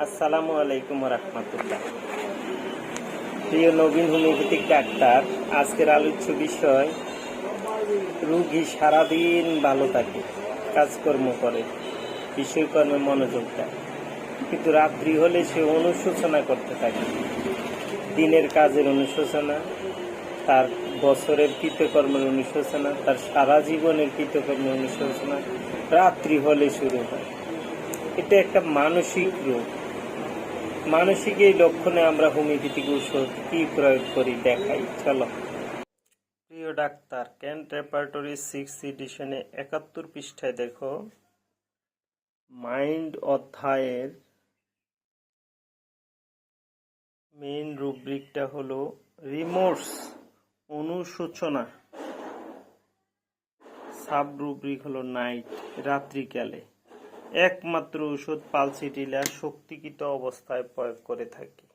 আসসালামু আলাইকুম রাহমাতুল্লাহ। প্রিয় নবীন হোমিওপ্যাথিক ডাক্তার, আজকের আলোচ্য বিষয়, রোগী সারাদিন ভালো থাকে, কাজকর্ম করে, বিষয়কর্মে মনোযোগ দেয়, কিন্তু রাত্রি হলে সে অনুশোচনা করতে থাকে। দিনের কাজের অনুশোচনা, তার বছরের কৃতকর্মের অনুশোচনা, তার সারা জীবনের কৃতকর্মের অনুশোচনা রাত্রি হলে শুরু হয়। এটা একটা মানসিক রোগ। মানসিক এই লক্ষণে আমরা হোমিওপ্যাথিক ঔষধ কি প্রয়োগ করি দেখাই, চলো। প্রিয় ডাক্তার, কেন্ট রেপার্টরি 6 এডিশনে 71 পৃষ্ঠায় দেখো, মাইন্ড অধ্যায়ের মেইন রুব্রিকটা হলো রিমোর্স, অনুশোচনা। সাব রুব্রিক হলো নাইট, রাত্রিকালে। একমাত্র ঔষধ পালসিটিলা শক্তিকৃত অবস্থায় প্রয়োগ করে থাকি।